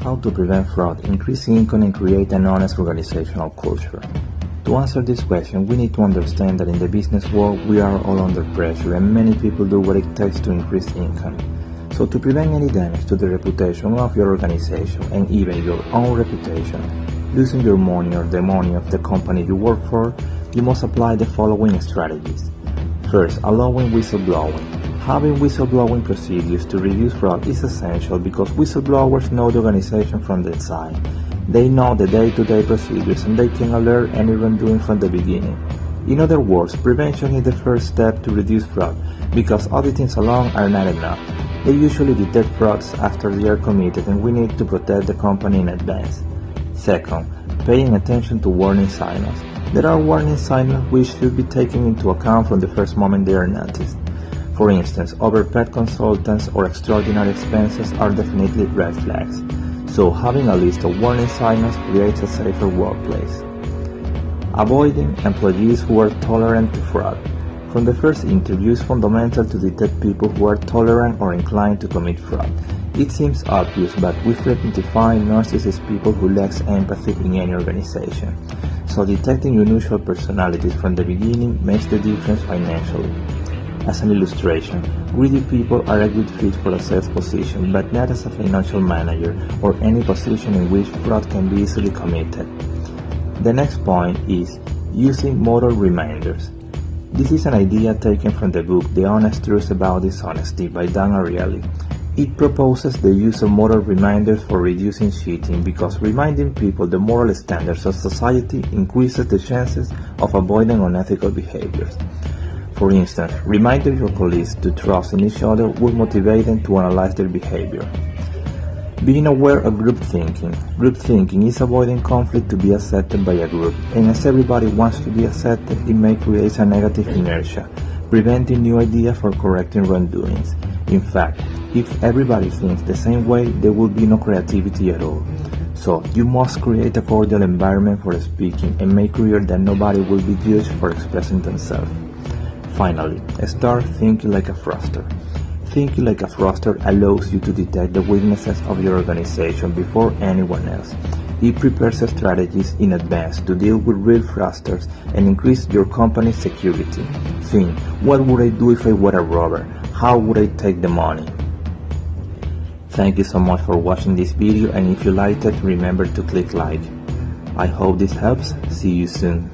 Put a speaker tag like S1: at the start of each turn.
S1: how to prevent fraud, increase income, and create an honest organizational culture. To answer this question, we need to understand that in the business world, we are all under pressure and many people do what it takes to increase income. So to prevent any damage to the reputation of your organization and even your own reputation, losing your money or the money of the company you work for, you must apply the following strategies. First, allowing whistleblowing. Having whistleblowing procedures to reduce fraud is essential because whistleblowers know the organization from the inside. They know the day-to-day procedures and they can alert any wrongdoing from the beginning. In other words, prevention is the first step to reduce fraud because auditings alone are not enough. They usually detect frauds after they are committed and we need to protect the company in advance. Second, paying attention to warning signals. There are warning signals which should be taken into account from the first moment they are noticed. For instance, overpaid consultants or extraordinary expenses are definitely red flags. So having a list of warning signals creates a safer workplace. Avoiding employees who are tolerant to fraud. From the first interview, it's fundamental to detect people who are tolerant or inclined to commit fraud. It seems obvious, but we frequently find narcissist people who lack empathy in any organization. So detecting unusual personalities from the beginning makes the difference financially. As an illustration, greedy people are a good fit for a sales position, but not as a financial manager or any position in which fraud can be easily committed. The next point is using moral reminders. This is an idea taken from the book The Honest Truth About Dishonesty by Dan Ariely. It proposes the use of moral reminders for reducing cheating because reminding people the moral standards of society increases the chances of avoiding unethical behaviors. For instance, reminding your colleagues to trust in each other will motivate them to analyze their behavior. Being aware of group thinking. Group thinking is avoiding conflict to be accepted by a group, and as everybody wants to be accepted, it may create a negative inertia, preventing new ideas for correcting wrongdoings. In fact, if everybody thinks the same way, there will be no creativity at all. So, you must create a cordial environment for speaking and make clear that nobody will be judged for expressing themselves. Finally, start thinking like a fraudster. Thinking like a fraudster allows you to detect the weaknesses of your organization before anyone else. It prepares strategies in advance to deal with real fraudsters and increase your company's security. Think, what would I do if I were a robber? How would I take the money? Thank you so much for watching this video, and if you liked it, remember to click like. I hope this helps. See you soon.